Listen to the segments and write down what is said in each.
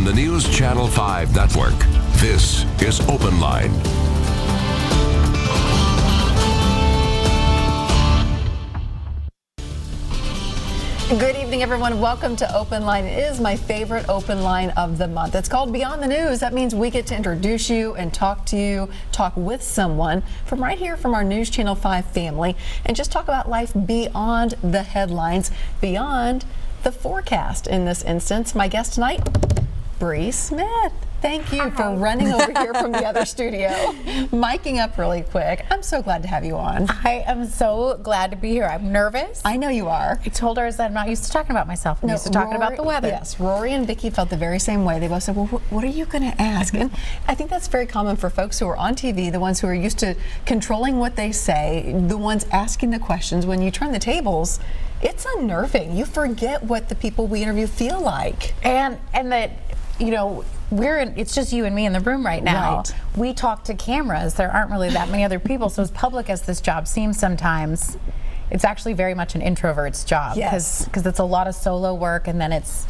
on the NewsChannel 5 network. This is OpenLine. Good evening, everyone. Welcome to OpenLine. It is my favorite OpenLine of the month. It's called Beyond the News. That means we get to introduce you and talk to you, talk with someone from right here from our NewsChannel 5 family, and just talk about life beyond the headlines, beyond the forecast. In this instance, my guest tonight, Bree Smith. Thank you for running over here from the other studio, miking up really quick. I'm so glad to have you on. I am so glad to be here. I'm nervous. I know you are. I told her that I'm not used to talking about myself. I'm used to talking about the weather. Yes, Rory and Vicky felt the very same way. They both said, well, what are you going to ask? And I think that's very common for folks who are on TV, the ones who are used to controlling what they say, the ones asking the questions. When you turn the tables, it's unnerving. You forget what the people we interview feel like. And that, you know, it's just you and me in the room right now. Right. We talk to cameras. There aren't really that many other people. So as public as this job seems sometimes, it's actually very much an introvert's job. Yes. Because it's a lot of solo work, and then it's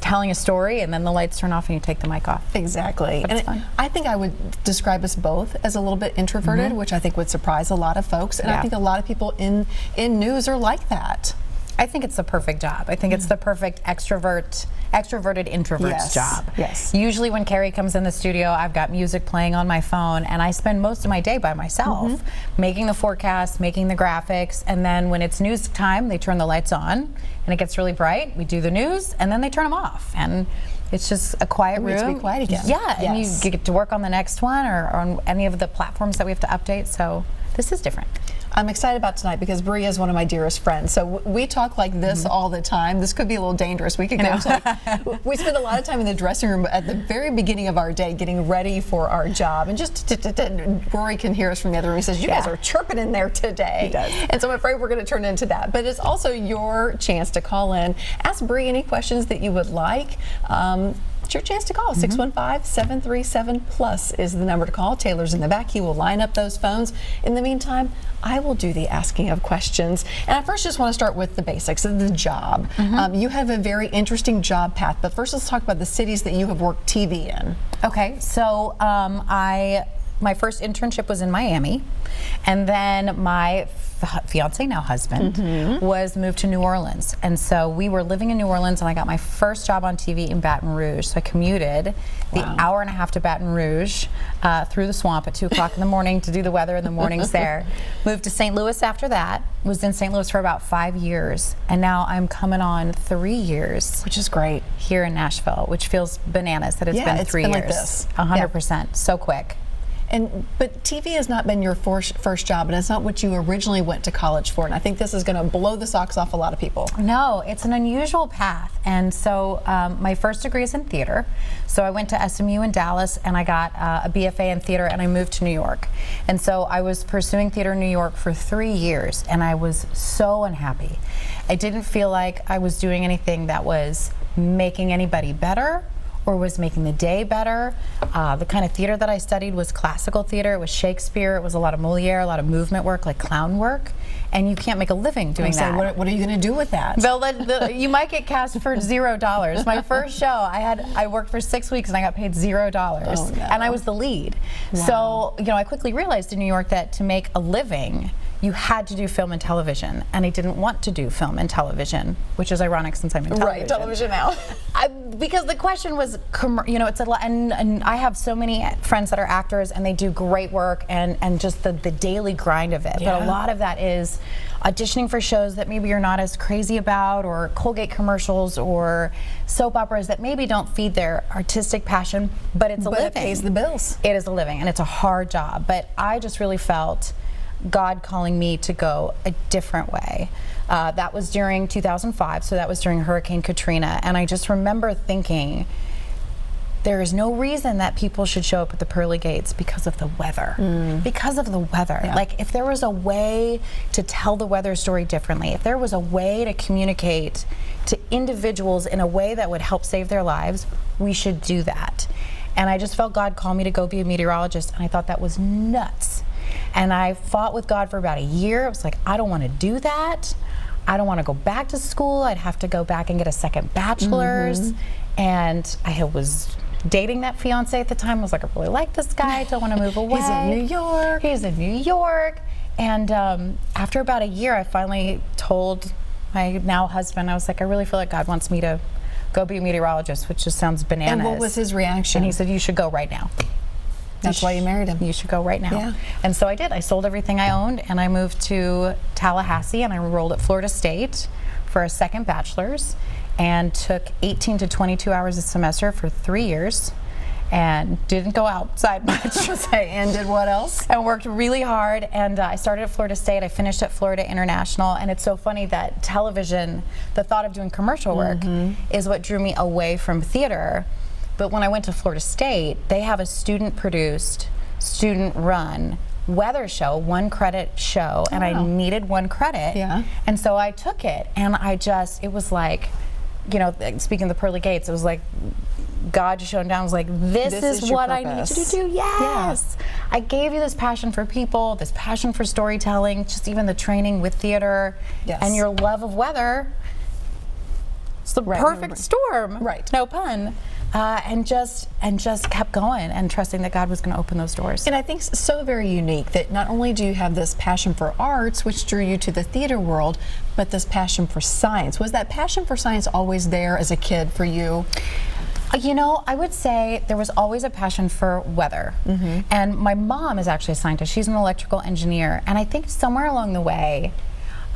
telling a story, and then the lights turn off and you take the mic off. Exactly. But it's fun. I think I would describe us both as a little bit introverted, which I think would surprise a lot of folks. And I think a lot of people in news are like that. I think it's the perfect job. I think it's the perfect extroverted introvert's job. Yes. Usually when Carrie comes in the studio, I've got music playing on my phone, and I spend most of my day by myself, making the forecast, making the graphics, and then when it's news time, they turn the lights on, and it gets really bright. We do the news, and then they turn them off, and it's just a quiet room. We get to be quiet again. Yeah, and you get to work on the next one or on any of the platforms that we have to update. So this is different. I'm excited about tonight because Bree is one of my dearest friends. So we talk like this all the time. This could be a little dangerous. We could go to we spend a lot of time in the dressing room at the very beginning of our day getting ready for our job. And just Rory can hear us from the other room. He says, you guys are chirping in there today. He does. And so I'm afraid we're going to turn into that. But it's also your chance to call in, ask Bree any questions that you would like. It's your chance to call. 615-737-PLUS is the number to call. Taylor's in the back. He will line up those phones. In the meantime, I will do the asking of questions. And I first just want to start with the basics of the job. You have a very interesting job path, but first let's talk about the cities that you have worked TV in. Okay, so my first internship was in Miami, and then my fiance, now husband, was moved to New Orleans. And so we were living in New Orleans, and I got my first job on TV in Baton Rouge. So I commuted the hour and a half to Baton Rouge through the swamp at 2 o'clock in the morning to do the weather in the mornings there. Moved to St. Louis after that, was in St. Louis for about 5 years, and now I'm coming on 3 years. Which is great. Here in Nashville, which feels bananas that it's been 3 years. Like this. 100%, so quick. But TV has not been your first job, and it's not what you originally went to college for. And I think this is going to blow the socks off a lot of people. No, it's an unusual path. And so my first degree is in theater. So I went to SMU in Dallas, and I got a BFA in theater, and I moved to New York. And so I was pursuing theater in New York for 3 years, and I was so unhappy. I didn't feel like I was doing anything that was making anybody better or was making the day better. The kind of theater that I studied was classical theater. It was Shakespeare. It was a lot of Moliere, a lot of movement work, like clown work. And you can't make a living doing that. What are you going to do with that? You might get cast for $0. My first show, I worked for 6 weeks and I got paid $0. Oh, no. And I was the lead. Wow. So, I quickly realized in New York that to make a living, you had to do film and television, and I didn't want to do film and television, which is ironic since I'm in television. Right, television now. Because the question was, it's a lot, and I have so many friends that are actors, and they do great work, and just the daily grind of it. Yeah. But a lot of that is auditioning for shows that maybe you're not as crazy about, or Colgate commercials, or soap operas that maybe don't feed their artistic passion, but it's a living. It pays the bills. It is a living, and it's a hard job. But I just really felt God calling me to go a different way. That was during 2005, so that was during Hurricane Katrina, and I just remember thinking, there is no reason that people should show up at the pearly gates because of the weather. Because of the weather. Yeah. Like, if there was a way to tell the weather story differently, if there was a way to communicate to individuals in a way that would help save their lives, we should do that. And I just felt God call me to go be a meteorologist, and I thought that was nuts. And I fought with God for about a year. I was like, I don't want to do that. I don't want to go back to school. I'd have to go back and get a second bachelor's. And I was dating that fiance at the time. I was like, I really like this guy. I don't want to move away. He's in New York. He's in New York. And after about a year, I finally told my now husband, I was like, I really feel like God wants me to go be a meteorologist, which just sounds bananas. And what was his reaction? And he said, you should go right now. That's why you married him. You should go right now. Yeah. And so I did. I sold everything I owned and I moved to Tallahassee and I enrolled at Florida State for a second bachelor's and took 18 to 22 hours a semester for 3 years and didn't go outside much. And did what else? I worked really hard, and I started at Florida State. I finished at Florida International, and it's so funny that television, the thought of doing commercial work, is what drew me away from theater. But when I went to Florida State, they have a student-produced, student-run weather show, 1 credit show, and I needed 1 credit. Yeah. And so I took it, and it was like, you know, speaking of the pearly gates, it was like God just showed down, was like, this is what I need you to do. Yes. Yeah. I gave you this passion for people, this passion for storytelling, just even the training with theater, and your love of weather. It's the perfect storm. Right. No pun. And just kept going and trusting that God was going to open those doors. And I think it's so very unique that not only do you have this passion for arts, which drew you to the theater world, but this passion for science. Was that passion for science always there as a kid for you? You know, I would say there was always a passion for weather. And my mom is actually a scientist. She's an electrical engineer. And I think somewhere along the way,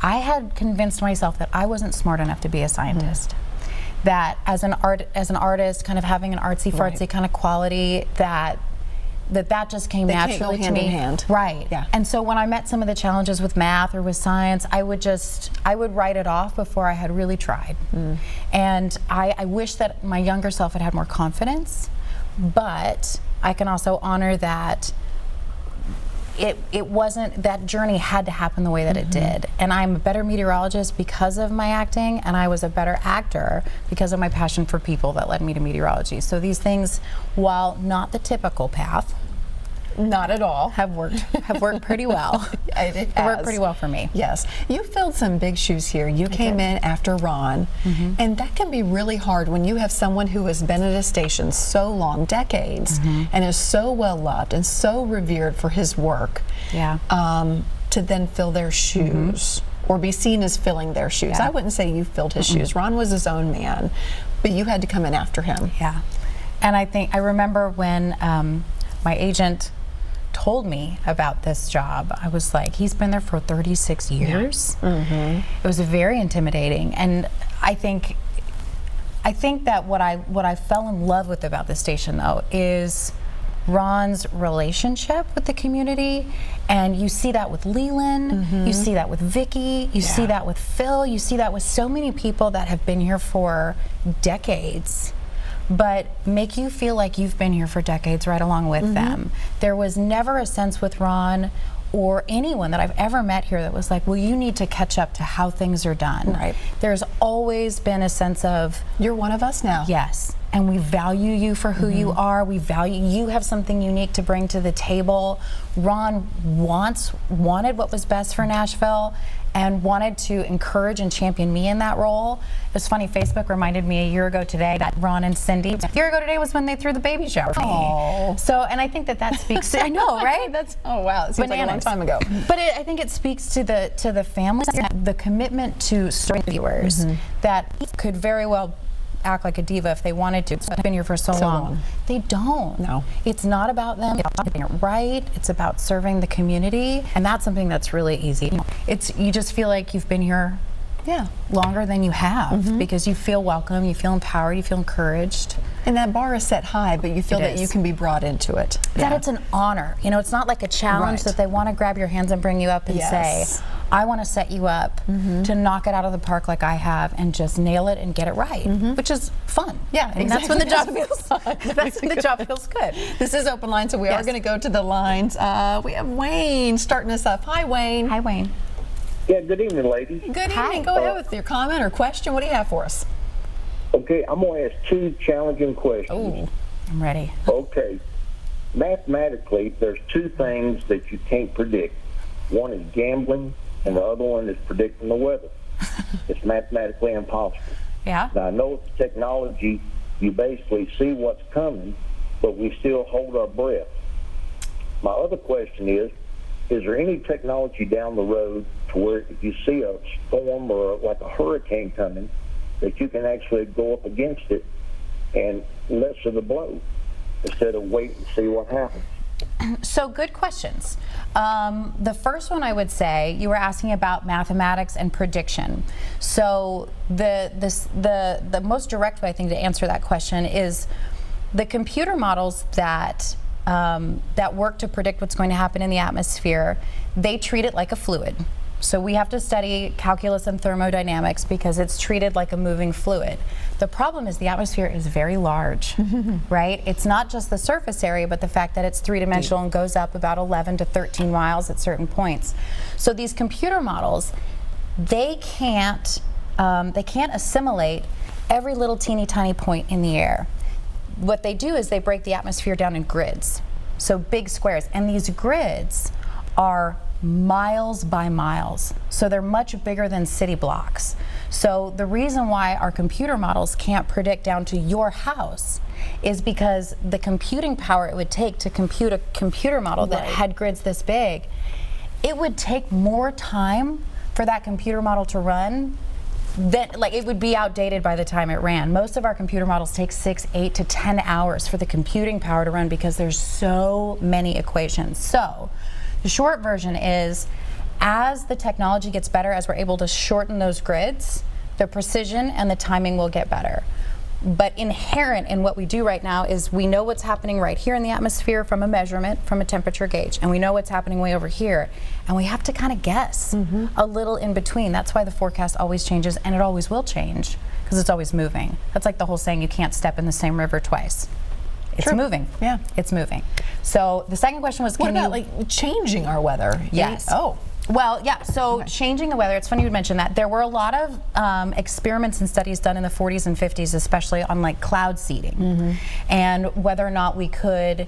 I had convinced myself that I wasn't smart enough to be a scientist. That as an artist, kind of having an artsy fartsy kind of quality, that just came naturally to me. Hand in hand. Right. Yeah. And so when I met some of the challenges with math or with science, I would write it off before I had really tried. And I wish that my younger self had more confidence, but I can also honor that it wasn't, that journey had to happen the way that it did. And I'm a better meteorologist because of my acting, and I was a better actor because of my passion for people that led me to meteorology. So these things, while not the typical path, not at all, have worked pretty well. It worked pretty well for me. Yes. You filled some big shoes here. You came in after Ron, and that can be really hard when you have someone who has been at a station so long, decades, and is so well loved and so revered for his work. Yeah. To then fill their shoes. Or be seen as filling their shoes. I wouldn't say you filled his shoes. Ron was his own man, but you had to come in after him. Yeah. And I remember when my agent told me about this job, I was like, he's been there for 36 years. It was very intimidating, and I think that what I fell in love with about the station, though, is Ron's relationship with the community. And you see that with Leland, you see that with Vicky, you see that with Phil, you see that with so many people that have been here for decades, but make you feel like you've been here for decades right along with them. There was never a sense with Ron or anyone that I've ever met here that was like, well, you need to catch up to how things are done. Right. There's always been a sense of, you're one of us now. Yes. And we value you for who you are. We value you have something unique to bring to the table. Ron wanted what was best for Nashville and wanted to encourage and champion me in that role. It's funny, Facebook reminded me a year ago today that Ron and Cindy, a year ago today was when they threw the baby shower for me. So, and I think that speaks to, I know, right? Oh wow, it seems like a long time ago. But I think it speaks to the family, the commitment to serving viewers that could very well act like a diva if they wanted to. I've been here for so long. They don't. No. It's not about them. It's about doing it right. It's about serving the community, and that's something that's really easy. You just feel like you've been here longer than you have because you feel welcome, you feel empowered, you feel encouraged. And that bar is set high, but you feel that you can be brought into it. That it's an honor. You know, it's not like a challenge that they want to grab your hands and bring you up and say, I want to set you up to knock it out of the park like I have and just nail it and get it right, which is fun. Yeah, and that's when the job feels that's when the job feels good. This is Open Line, so we are going to go to the lines. We have Wayne starting us up. Hi, Wayne. Hi, Wayne. Yeah, good evening, ladies. Good evening. Go ahead with your comment or question. What do you have for us? Okay, I'm going to ask 2 challenging questions. Oh, I'm ready. Okay. Mathematically, there's 2 things that you can't predict. One is gambling, and the other one is predicting the weather. It's mathematically impossible. Yeah. Now, I know technology you basically see what's coming, but we still hold our breath. My other question is there any technology down the road to where if you see a storm or like a hurricane coming, that you can actually go up against it and lessen the blow instead of wait and see what happens? So good questions. The first one I would say, you were asking about mathematics and prediction. So the most direct way I think to answer that question is the computer models that work to predict what's going to happen in the atmosphere. They treat it like a fluid. So we have to study calculus and thermodynamics because it's treated like a moving fluid. The problem is the atmosphere is very large, right? It's not just the surface area, but the fact that it's three-dimensional and goes up about 11 to 13 miles at certain points. So these computer models, they can't assimilate every little teeny tiny point in the air. What they do is they break the atmosphere down in grids, so big squares, and these grids are miles by miles, so they're much bigger than city blocks. So the reason why our computer models can't predict down to your house is because the computing power it would take to compute a computer model that had grids this big, it would take more time for that computer model to run. Then, like, it would be outdated by the time it ran. Most of our computer models take 6, 8 to 10 hours for the computing power to run because there's so many equations. So the short version is, as the technology gets better, as we're able to shorten those grids, the precision and the timing will get better. But inherent in what we do right now is we know what's happening right here in the atmosphere from a measurement, from a temperature gauge, and we know what's happening way over here, and we have to kind of guess a little in between. That's why the forecast always changes, and it always will change, because it's always moving. That's like the whole saying, you can't step in the same river twice. It's moving. Yeah, it's moving. So the second question was, what about like changing our weather? Yes. Oh. Well, yeah, so changing the weather, it's funny you mentioned that. There were a lot of experiments and studies done in the 40s and 50s, especially on like cloud seeding and whether or not we could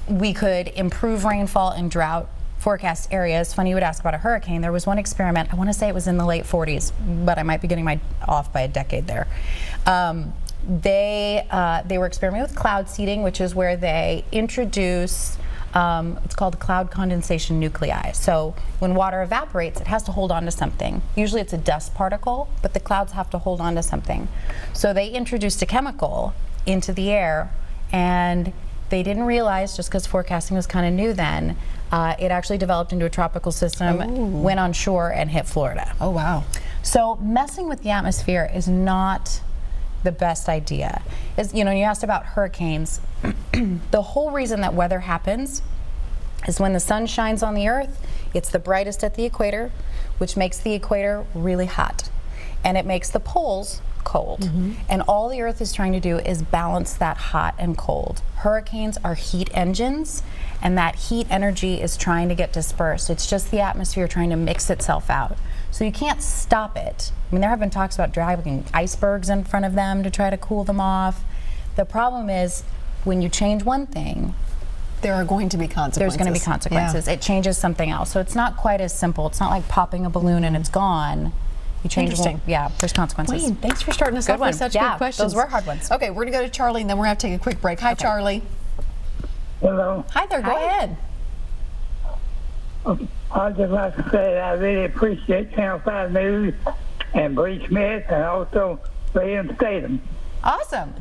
improve rainfall in drought forecast areas. Funny you would ask about a hurricane. There was one experiment, I want to say it was in the late 40s, but I might be getting off by a decade there. They were experimenting with cloud seeding, which is where they introduce it's called cloud condensation nuclei. So when water evaporates, it has to hold on to something. Usually it's a dust particle, but the clouds have to hold on to something. So they introduced a chemical into the air, and they didn't realize, just because forecasting was kind of new then, it actually developed into a tropical system, went on shore, and hit Florida. Oh, wow. So messing with the atmosphere is not the best idea. You asked about hurricanes. The whole reason that weather happens is when the sun shines on the earth, it's the brightest at the equator, which makes the equator really hot, and it makes the poles cold. And all the earth is trying to do is balance that hot and cold. Hurricanes are heat engines, and that heat energy is trying to get dispersed. It's just the atmosphere trying to mix itself out. So you can't stop it. I mean, there have been talks about driving icebergs in front of them to try to cool them off. The problem is, when you change one thing, there are going to be consequences. There's going to be consequences. It changes something else. So it's not quite as simple. It's not like popping a balloon and it's gone. You change one, there's consequences. Wayne, thanks for starting us off with such good questions. Those were hard ones. Okay, we're going to go to Charlie, and then we're going to have to take a quick break. Hi, Charlie. Hello. Hi there, go ahead. I'd just like to say that I really appreciate Channel 5 News and Bree Smith and also William Statham. Awesome.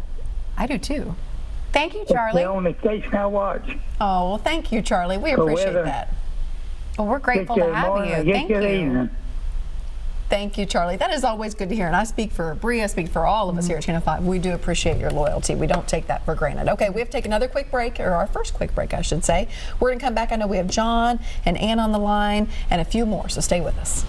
I do too. Thank you, Charlie. It's the only station I watch. Oh, well, thank you, Charlie. We appreciate that. Well, we're grateful to have you. Thank you. Thank you, Charlie. That is always good to hear. And I speak for Bree, I speak for all of us here at Channel 5. We do appreciate your loyalty. We don't take that for granted. Okay, we have to take another quick break, or our first quick break, I should say. We're going to come back. I know we have John and Ann on the line and a few more, so stay with us.